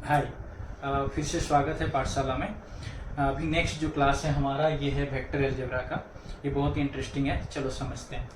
हाय। फिर से स्वागत है पाठशाला में। अभी नेक्स्ट जो क्लास है हमारा ये है वेक्टर अलजेब्रा का। ये बहुत ही इंटरेस्टिंग है, चलो समझते हैं।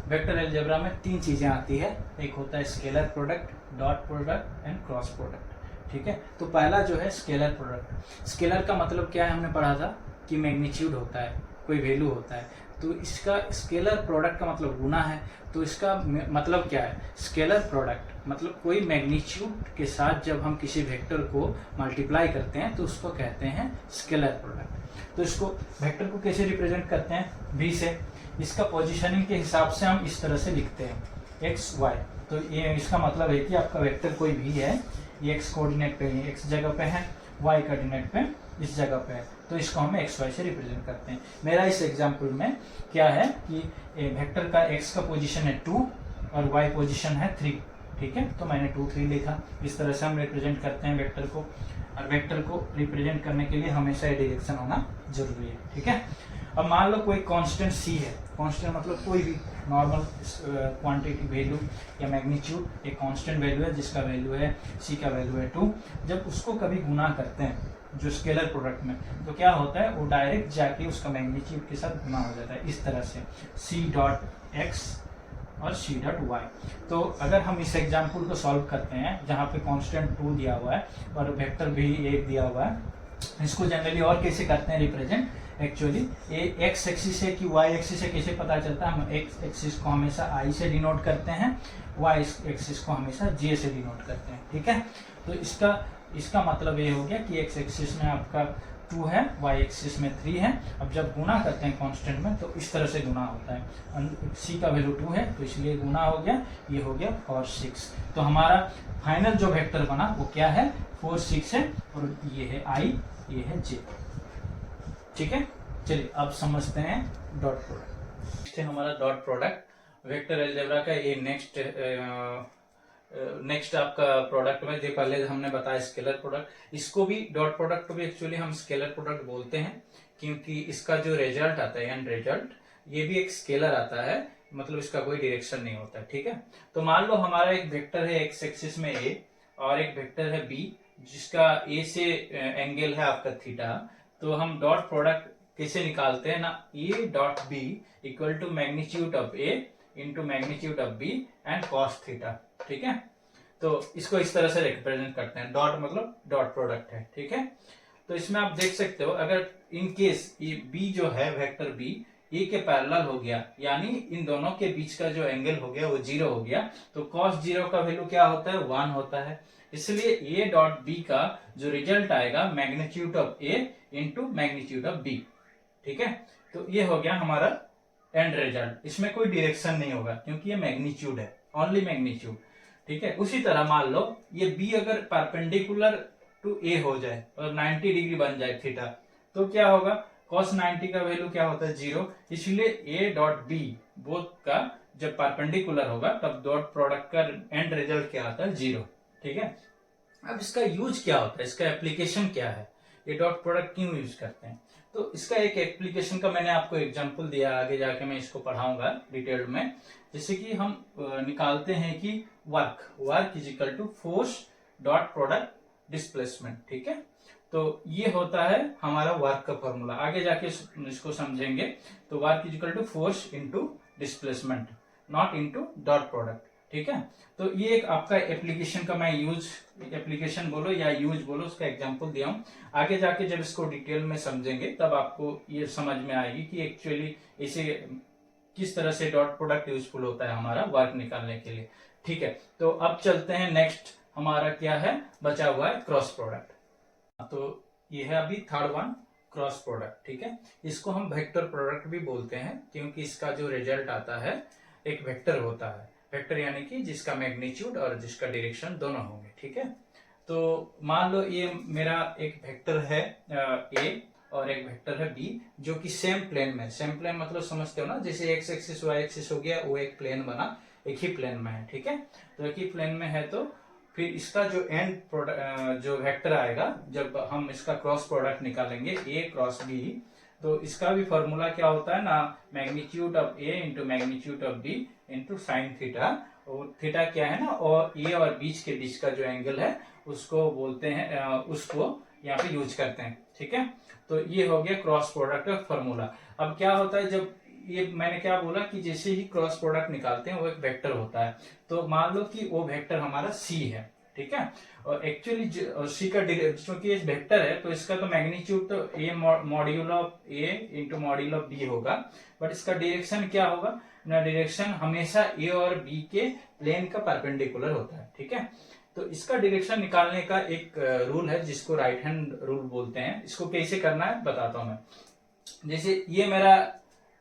वेक्टर अलजेब्रा में तीन चीज़ें आती है, एक होता है scalar product, dot product and cross product. ठीक है, तो पहला जो है स्केलर प्रोडक्ट। स्केलर का मतलब क्या है, हमने पढ़ा था कि मैग्नीट्यूड होता है, कोई वैल्यू होता है। तो इसका स्केलर प्रोडक्ट का मतलब गुना है। तो इसका मतलब क्या है, स्केलर प्रोडक्ट मतलब कोई मैग्नीट्यूड के साथ जब हम किसी वेक्टर को मल्टीप्लाई करते हैं तो उसको कहते हैं स्केलर प्रोडक्ट। तो इसको वेक्टर को कैसे रिप्रेजेंट करते हैं, v से। इसका पोजीशनिंग के हिसाब से हम इस तरह से लिखते हैं x y। तो ये इसका मतलब है कि आपका वेक्टर कोई भी है, ये x कोऑर्डिनेट पे है, x जगह पे है, y कोऑर्डिनेट पे इस जगह पे है, तो इसको हम एक्स वाई से रिप्रेजेंट करते हैं। मेरा इस एग्जांपल में क्या है कि वेक्टर का x का पोजीशन है 2 और y पोजीशन है 3। ठीक है, तो मैंने 2 3 लिखा। इस तरह से हम रिप्रेजेंट करते हैं वेक्टर को। और वेक्टर को रिप्रेजेंट करने के लिए हमेशा ये डायरेक्शन होना जरूरी है। ठीक है, अब मान लो कोई कांस्टेंट c है। कांस्टेंट मतलब कोई भी नॉर्मल क्वांटिटी वैल्यू या मैग्नीट्यूड एक कांस्टेंट वैल्यू है जिसका वैल्यू है c का वैल्यू है 2। जब उसको कभी गुना करते हैं जो स्केलर प्रोडक्ट में, तो क्या होता है, वो डायरेक्ट जाके उसका मैग्नीट्यूड के साथ गुना हो जाता है। इस तरह से c डॉट एक्स और c डॉट वाई। तो अगर हम इस एग्जाम्पल को सॉल्व करते हैं जहाँ पे कांस्टेंट 2 दिया हुआ है और वेक्टर भी 1 दिया हुआ है, इसको जनरली और कैसे करते हैं रिप्रेजेंट, एक्चुअली ये एक्स एक्सिस है कि वाई एक्सिस है, कैसे पता चलता है, हम एक्स एक्सिस को हमेशा आई से डिनोट करते हैं, वाई एक्सिस को हमेशा जे से डिनोट करते हैं। ठीक है, तो इसका मतलब ये हो गया कि एक्स एक्सिस में आपका 2 है, वाई एक्सिस में 3 है। अब जब गुना करते हैं कांस्टेंट में तो इस तरह से गुना होता है। सी का वैल्यू 2 है तो इसलिए गुना हो गया, ये हो गया 4 6। तो हमारा फाइनल जो वेक्टर बना वो क्या है, 4 6 है, और ये है आई, ये है जे। ठीक है, चलिए अब समझते हैं डॉट प्रोडक्ट। हमारा डॉट प्रोडक्ट वेक्टर अलजेब्रा का ये नेक्स्ट आपका प्रोडक्ट में जो पहले हमने बताया स्केलर प्रोडक्ट, इसको भी डॉट प्रोडक्ट को भी एक्चुअली हम स्केलर प्रोडक्ट बोलते हैं, क्योंकि इसका जो रिजल्ट आता है एंड रिजल्ट ये भी एक स्केलर आता है, मतलब इसका कोई डायरेक्शन नहीं होता है। ठीक है, तो मान लो हमारा एक वेक्टर है एक्स एक्सिस में a और एक वेक्टर है b जिसका a से एंगल है आपका थीटा। तो हम डॉट प्रोडक्ट कैसे निकालते हैं ना, a dot b equal to magnitude of a into magnitude of b and cos theta. ठीक है, तो इसको इस तरह से रिप्रेजेंट करते हैं। डॉट मतलब डॉट प्रोडक्ट है। ठीक है, तो इसमें आप देख सकते हो अगर इन केस ये b जो है वेक्टर b ए के पैरेलल हो गया, यानी इन दोनों के बीच का जो एंगल हो गया वो 0 हो गया, तो cos 0 का वैल्यू क्या होता है, 1 होता है। इसलिए a डॉट b का जो रिजल्ट आएगा magnitude of a into magnitude of b। ठीक है, तो ये हो गया हमारा एंड रिजल्ट। इसमें कोई डायरेक्शन नहीं होगा क्योंकि ये मैग्नीट्यूड है, ओनली मैग्नीट्यूड। ठीक है, उसी तरह मान लो ये b अगर परपेंडिकुलर टू a हो जाए और 90 डिग्री बन जाए थीटा, तो क्या होगा, cos 90 का वैल्यू क्या होता है, 0। इसलिए a डॉट b बोथ का जब परपेंडिकुलर होगा तब डॉट प्रोडक्ट का एंड रिजल्ट क्या आता है, 0। ठीक है, अब इसका यूज क्या होता है, इसका एप्लीकेशन क्या है, ये डॉट प्रोडक्ट क्यों यूज करते हैं। तो इसका एक एप्लीकेशन का मैंने आपको एग्जांपल दिया, आगे जाके मैं इसको पढ़ाऊंगा डिटेल में। जैसे कि हम निकालते हैं कि work is equal to force dot product displacement. ठीक है, तो ये होता है हमारा वर्क का फॉर्मूला, आगे जाके इसको समझेंगे। तो work is equal to force into displacement, not into dot product. ठीक है, तो ये एक आपका एप्लीकेशन का मैं एप्लीकेशन बोलो या यूज बोलो, उसका एग्जांपल दिया हूं। आगे जाके जब इसको डिटेल में समझेंगे तब आपको ये समझ में आएगी कि एक्चुअली इसे किस तरह से डॉट प्रोडक्ट यूजफुल होता है हमारा वर्क निकालने के लिए। ठीक है, तो अब चलते हैं नेक्स्ट, हमारा क्या है बचा हुआ है क्रॉस प्रोडक्ट। तो ये है अभी थर्ड वन, क्रॉस प्रोडक्ट। ठीक है, इसको हम वेक्टर प्रोडक्ट भी बोलते हैं क्योंकि इसका जो रिजल्ट आता है एक वेक्टर होता है। वेक्टर यानी कि जिसका मैग्नीट्यूड और जिसका डायरेक्शन दोनों होंगे। ठीक है, तो मान लो ये मेरा एक वेक्टर है ए और एक वेक्टर है बी जो कि सेम प्लेन में, सेम प्लेन मतलब समझते हो ना, जैसे एक्स एक्सिस वाई एक्सिस हो गया, वो एक प्लेन बना, एक ही प्लेन में है। ठीक है, तो एक ही प्लेन में है, तो फिर इसका जो एंड प्रोडक्ट जो वेक्टर आएगा जब हम इसका क्रॉस प्रोडक्ट निकालेंगे a क्रॉस b, तो इसका भी फॉर्मूला क्या होता है ना, magnitude of A into magnitude of B into sine theta. और थीटा क्या है ना, और ए और बीच का जो एंगल है उसको बोलते हैं, उसको यहाँ पे यूज करते हैं। ठीक है, तो ये हो गया क्रॉस प्रोडक्ट का फॉर्मूला। अब क्या होता है, जब ये मैंने क्या बोला कि जैसे ही क्रॉस प्रोडक्ट निकालते हैं वो एक वेक्टर होता है। तो मान लो कि वो वेक्टर हमारा सी है, ठीक है, और एक्चुअली सी का क्योंकि ये वेक्टर है तो इसका तो मैग्नीट्यूड तो A module of A into module of B होगा, बट इसका डायरेक्शन क्या होगा ना, डायरेक्शन हमेशा ए और बी के प्लेन का परपेंडिकुलर होता है। ठीक है, तो इसका डायरेक्शन निकालने का एक रूल है जिसको राइट हैंड रूल बोलते हैं। इसको कैसे करना है बताता हूं मैं। जैसे ये मेरा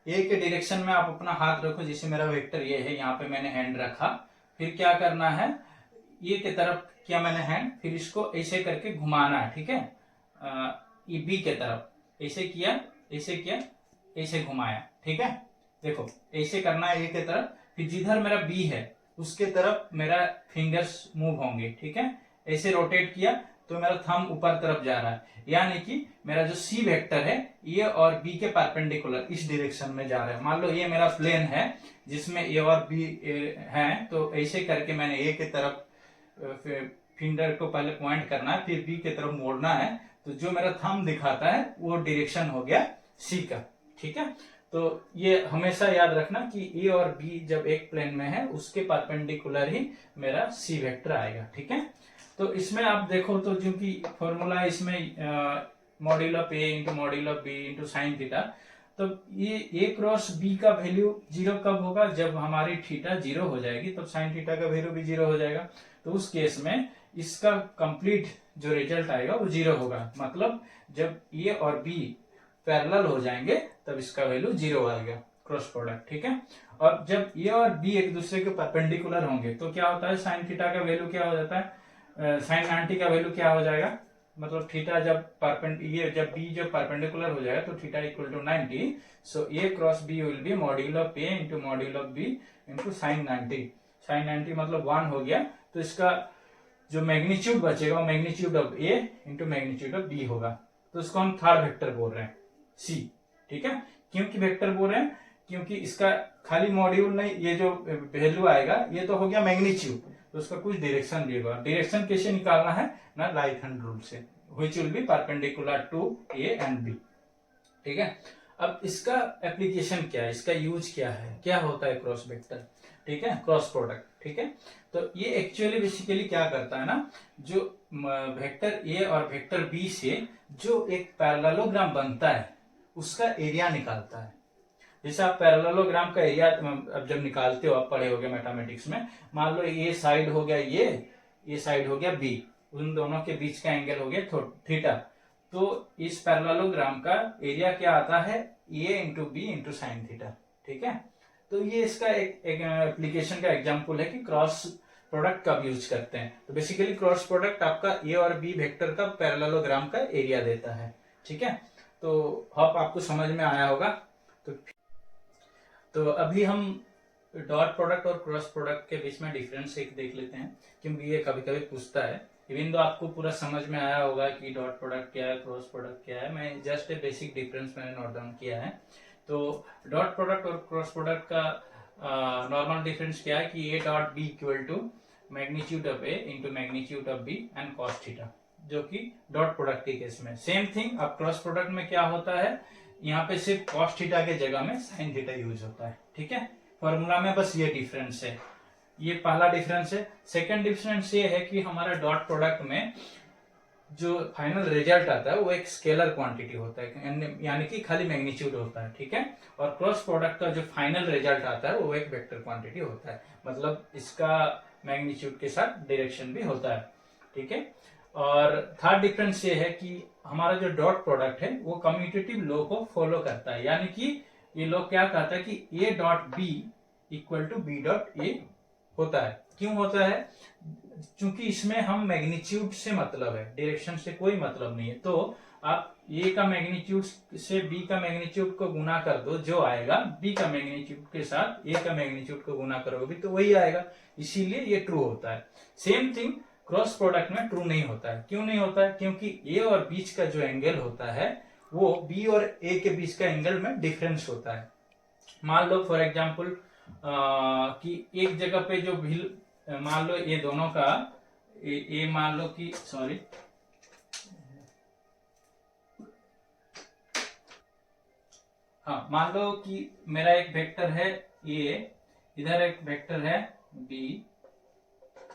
ए के डायरेक्शन में आप अपना हाथ रखो, जैसे मेरा वेक्टर ये है, यहाँ पे मैंने हैंड रखा, फिर क्या करना है, ये की तरफ किया मैंने हैंड, फिर इसको ऐसे करके घुमाना है। ठीक है, ये बी के तरफ ऐसे किया, ऐसे किया, ऐसे घुमाया। ठीक है, देखो ऐसे करना है ए के तरफ, फिर जिधर मेरा बी है उसके तरफ मेरा फिंगर्स मूव होंगे। ठीक है, ऐसे रोटेट किया तो मेरा थंब ऊपर तरफ जा रहा है, यानी कि मेरा जो सी वेक्टर है ए और बी के परपेंडिकुलर इस डायरेक्शन में जा रहा है। मान लो ये मेरा प्लेन है जिसमें ए और बी है, तो ऐसे करके मैंने ए के तरफ फिंगर को पहले पॉइंट करना है, फिर बी के तरफ मोड़ना है, तो जो मेरा थंब दिखाता है वो डायरेक्शन हो गया सी का। ठीक है, तो ये हमेशा याद रखना कि ए और बी जब एक प्लेन में है उसके परपेंडिकुलर ही मेरा सी वेक्टर आएगा। ठीक है, तो इसमें आप देखो तो जो कि फॉर्मूला है इसमें module of A into module of B into sine theta, तो ये ए क्रॉस बी का वैल्यू 0 कब होगा, जब हमारी थीटा 0 हो जाएगी, तब साइन थीटा का वैल्यू भी 0 हो जाएगा। तो उस केस में इसका कंप्लीट जो रिजल्ट आएगा वो 0 होगा, मतलब जब ए और बी पैरेलल हो जाएंगे तब इसका वैल्यू 0 आएगा, क्रॉस प्रोडक्ट। ठीक है, और जब ए और बी एक दूसरे के परपेंडिकुलर होंगे तो क्या होता है, साइन थीटा का वैल्यू क्या हो जाता है, साइन 90 का वैल्यू क्या हो जाएगा, मतलब थीटा जब ये जब बी जब परपेंडिकुलर हो जाएगा तो theta equal to 90, so A cross B will be module of A into module of B into sine 90। Sine 90 मतलब 1 हो गया, तो इसका जो मैग्नीट्यूड बचेगा वो magnitude of A into magnitude of B होगा। तो इसको हम थर्ड वेक्टर बोल रहे हैं, सी। ठीक है, क्योंकि वेक्टर बोल रहे हैं क्योंकि इसका खाली मॉड्यूल नहीं, ये जो वैल्यू आएगा ये तो हो गया मैग्नीट्यूड, तो उसका कुछ डायरेक्शन भी होगा। डायरेक्शन कैसे निकालना है ना, राइट हैंड रूल से, which will be perpendicular to A and B. ठीक है, अब इसका एप्लीकेशन क्या है, इसका यूज क्या है, क्या होता है क्रॉस वेक्टर। ठीक है, क्रॉस प्रोडक्ट। ठीक है, तो ये एक्चुअली बेसिकली क्या करता है ना, जो वेक्टर ए और वेक्टर बी से जो एक पैरेललोग्राम बनता है उसका एरिया निकालता है। जैसे आप पैरेललोग्राम का एरिया अब जब निकालते हो, आप पढ़े होगे मैथमेटिक्स में, मान लो ये साइड हो गया ये साइड हो गया बी, उन दोनों के बीच का एंगल हो गया थीटा, तो इस पैरेललोग्राम का एरिया क्या आता है, A into B into sine theta. ठीक है, तो ये इसका एक एप्लीकेशन का एग्जांपल है कि क्रॉस प्रोडक्ट कब यूज करते हैं। तो बेसिकली क्रॉस प्रोडक्ट आपका ए और बी वेक्टर का पैरेललोग्राम का एरिया देता है। ठीक है, तो होप आपको समझ में आया होगा। तो अभी हम डॉट प्रोडक्ट और क्रॉस प्रोडक्ट के बीच में डिफरेंस एक देख लेते हैं, क्योंकि ये कभी कभी पूछता है। इवन तो आपको पूरा समझ में आया होगा कि डॉट प्रोडक्ट क्या है, क्रॉस प्रोडक्ट क्या है, मैं जस्ट ए बेसिक डिफरेंस मैंने नोट डाउन किया है। तो डॉट प्रोडक्ट और क्रॉस प्रोडक्ट का नॉर्मल डिफरेंस क्या है कि A dot B equal to magnitude of A into magnitude of B and cos theta, जो कि डॉट प्रोडक्ट के केस में। सेम थिंग अब क्रॉस प्रोडक्ट में क्या होता है, यहाँ पे सिर्फ कॉस थीटा के जगह में साइन थीटा यूज होता है। ठीक है, फॉर्मूला में बस ये डिफरेंस है, ये पहला डिफरेंस है। सेकंड डिफरेंस ये है कि हमारा डॉट प्रोडक्ट में जो फाइनल रिजल्ट आता है वो एक स्केलर क्वांटिटी होता है, यानी कि खाली मैग्नीट्यूड होता है। ठीक है, और क्रॉस प्रोडक्ट का जो फाइनल रिजल्ट आता है वो एक वेक्टर क्वांटिटी होता है, मतलब इसका मैग्नीट्यूड के साथ डायरेक्शन भी होता है। ठीक है, और थर्ड डिफरेंस ये है कि हमारा जो डॉट प्रोडक्ट है वो कम्यूटेटिव लॉ को फॉलो करता है, यानी कि ये लॉ क्या कहता है कि A dot B equal to B dot A होता है। क्यों होता है, क्योंकि इसमें हम मैग्नीट्यूड से मतलब है, डायरेक्शन से कोई मतलब नहीं है। तो आप ए का मैग्नीट्यूड से बी का मैग्नीट्यूड को गुना कर दो, जो आएगा बी का मैग्नीट्यूड के साथ ए का मैग्नीट्यूड को गुना करोगे भी तो वही आएगा, इसीलिए ये ट्रू होता है। सेम थिंग क्रॉस प्रोडक्ट में ट्रू नहीं होता है। क्यों नहीं होता है, क्योंकि ए और बीच का जो एंगल होता है वो बी और ए के बीच का एंगल में डिफरेंस होता है। मान लो फॉर एग्जांपल कि एक जगह पे जो मान लो ये दोनों का ए मान लो कि सॉरी हाँ, मान लो कि मेरा एक वेक्टर है ए, इधर एक वेक्टर है बी,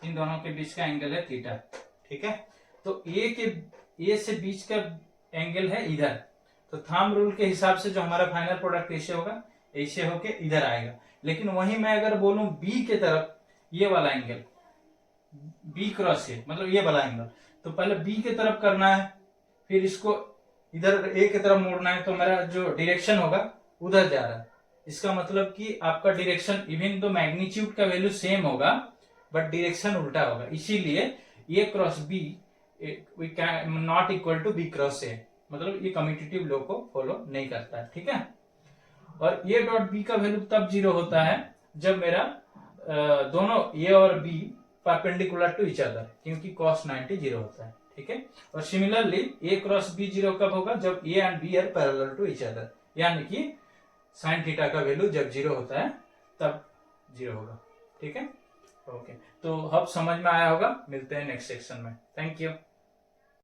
इन दोनों के बीच का एंगल है थीटा। ठीक है, तो ए से बीच का एंगल है इधर, तो थंब रूल के हिसाब से जो हमारा फाइनल प्रोडक्ट ऐसे होगा, ऐसे होके इधर आएगा। लेकिन वहीं मैं अगर बोलूं बी के तरफ, ये वाला एंगल बी क्रॉस ए मतलब ये वाला एंगल, तो पहले बी के तरफ करना है, फिर इसको इधर ए की तरफ मोड़ना है, तो मेरा जो डायरेक्शन होगा उधर जा रहा है। इसका मतलब कि आपका डायरेक्शन इवन तो मैग्नीट्यूड का वैल्यू सेम होगा बट डायरेक्शन उल्टा होगा, इसीलिए A cross B we can not equal to B cross A, मतलब ये कम्यूटेटिव लॉ को फॉलो नहीं करता है। ठीक है, और ए डॉट बी का वैल्यू तब 0 होता है जब मेरा दोनों ए और B perpendicular to each other, क्योंकि cos 90 0 होता है। ठीक है, और सिमिलरली ए क्रॉस बी 0 कब होगा, जब A and B are parallel to each other, यानी कि साइन थीटा का वैल्यू जब 0 होता है तब 0 होगा। ठीक है, ओके, तो अब समझ में आया होगा। मिलते हैं नेक्स्ट सेक्शन में। Thank you.